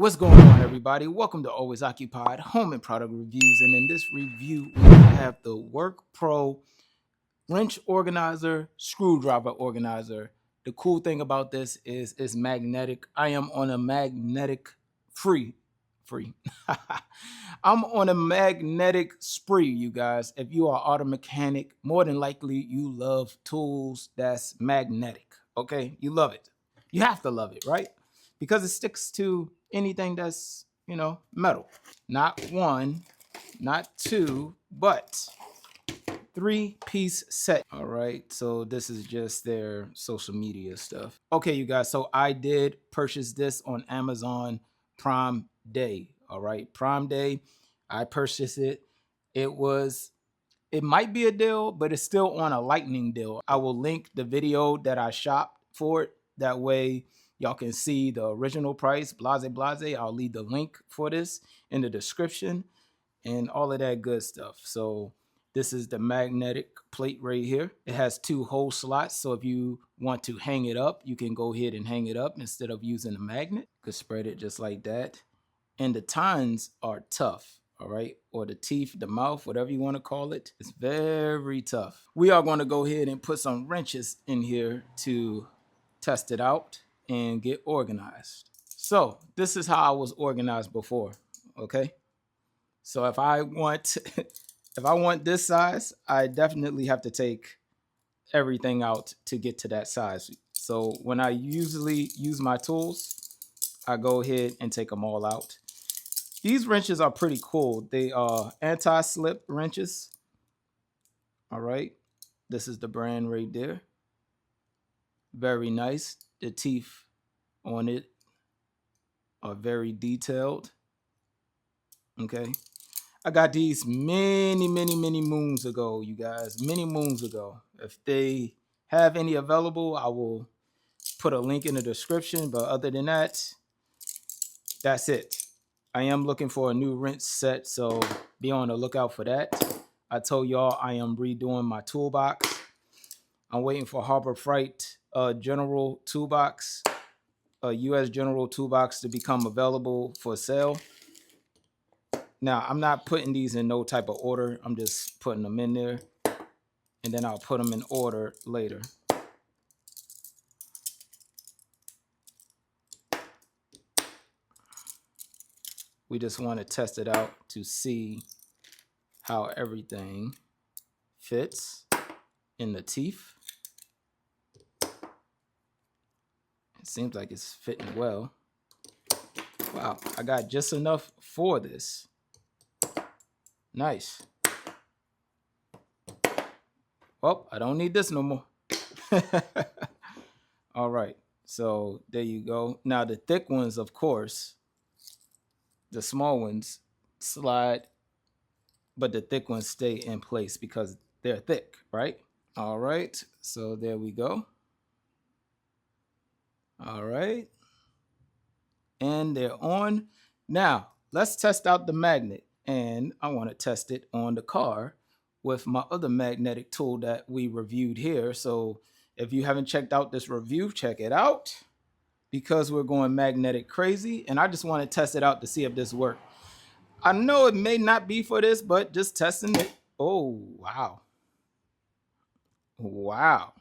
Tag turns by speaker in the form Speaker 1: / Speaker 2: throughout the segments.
Speaker 1: What's going on, everybody? Welcome to Always Occupied Home and Product Reviews. And in this review, we have the WORKPRO wrench organizer, screwdriver organizer. The cool thing about this is it's magnetic. I am on a magnetic free. I'm on a magnetic spree, you guys. If you are auto mechanic, more than likely you love tools that's magnetic. Okay, you love it. You have to love it, right? Because it sticks to anything that's metal. Not one, not two, but three-piece set. All right, so this is just their social media stuff. Okay, you guys, so I did purchase this on Amazon Prime Day. All right, Prime Day, I purchased it. It might be a deal, but it's still on a lightning deal. I will link the video that I shopped for it. That way y'all can see the original price, blase blase. I'll leave the link for this in the description and all of that good stuff. So this is the magnetic plate right here. It has two hole slots. So if you want to hang it up, you can go ahead and hang it up instead of using a magnet. You could spread it just like that. And the tines are tough. All right, or the teeth, the mouth, whatever you want to call it. It's very tough. We are going to go ahead and put some wrenches in here to test it out and get organized. So this is how I was organized before. Okay, so if I want if I want this size, I definitely have to take everything out to get to that size. So when I usually use my tools, I go ahead and take them all out. These wrenches are pretty cool. They are anti-slip wrenches. All right. This is the brand right there. Very nice. The teeth on it are very detailed. Okay. I got these many moons ago, you guys. Many moons ago. If they have any available, I will put a link in the description. But other than that, that's it. I am looking for a new wrench set, so be on the lookout for that. I told y'all I am redoing my toolbox. I'm waiting for Harbor Freight General Toolbox, a US General Toolbox to become available for sale. Now, I'm not putting these in no type of order. I'm just putting them in there, and then I'll put them in order later. We just want to test it out to see how everything fits in the teeth. It seems like it's fitting well. Wow, I got just enough for this. Nice. Oh, I don't need this no more. All right, so there you go. Now the thick ones, of course, the small ones slide, but the thick ones stay in place because they're thick, right? All right, so there we go. All right, and they're on. Now let's test out the magnet, and I want to test it on the car with my other magnetic tool that we reviewed here. So if you haven't checked out this review, check it out, because we're going magnetic crazy, and I just want to test it out to see if this works. I know it may not be for this, but just testing it. Oh, wow. Wow.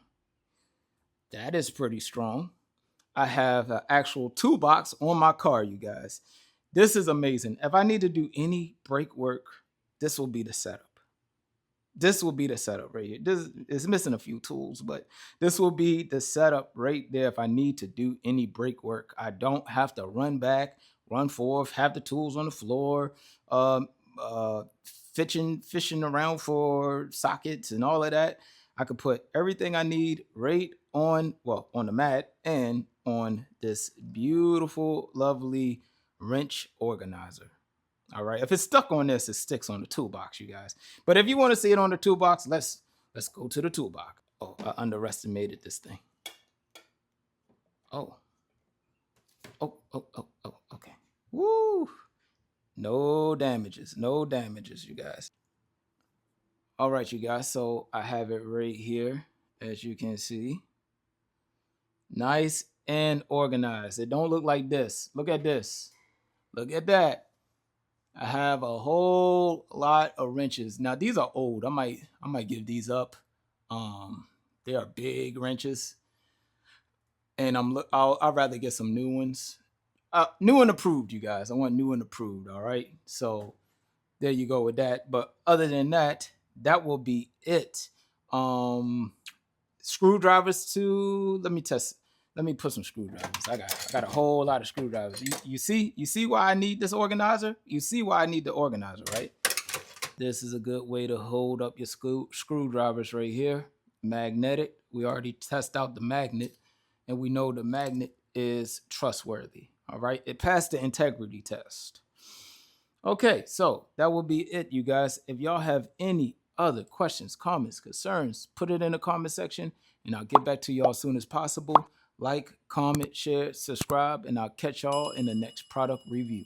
Speaker 1: That is pretty strong. I have an actual toolbox on my car, you guys. This is amazing. If I need to do any brake work, this will be the setup. This will be the setup right here. This is missing a few tools, but this will be the setup right there. If I need to do any brake work, I don't have to run back, run forth, have the tools on the floor, um, uh, fishing around for sockets and all of that. I could put everything I need right on, well, on the mat and on this beautiful, lovely wrench organizer. All right. If it's stuck on this, it sticks on the toolbox, you guys. But if you want to see it on the toolbox, let's go to the toolbox. Oh, I underestimated this thing. Oh. Oh, okay. Woo. No damages. No damages, you guys. All right, you guys. So I have it right here, as you can see. Nice and organized. It don't look like this. Look at this. Look at that. I have a whole lot of wrenches. Now these are old. I might give these up. Um, they are big wrenches, and I'll rather get some new ones. New and approved, you guys. I want new and approved. All right. So there you go with that. But other than that, that will be it. Um, Screwdrivers too. Let me test. Let me put some screwdrivers. I got a whole lot of screwdrivers. You see why I need this organizer? You see why I need the organizer, right? This is a good way to hold up your screwdrivers right here. Magnetic. We already test out the magnet, and we know the magnet is trustworthy. All right. It passed the integrity test. Okay, so that will be it, you guys. If y'all have any other questions, comments, concerns, put it in the comment section, and I'll get back to y'all as soon as possible. Like, comment, share, subscribe, and I'll catch y'all in the next product review.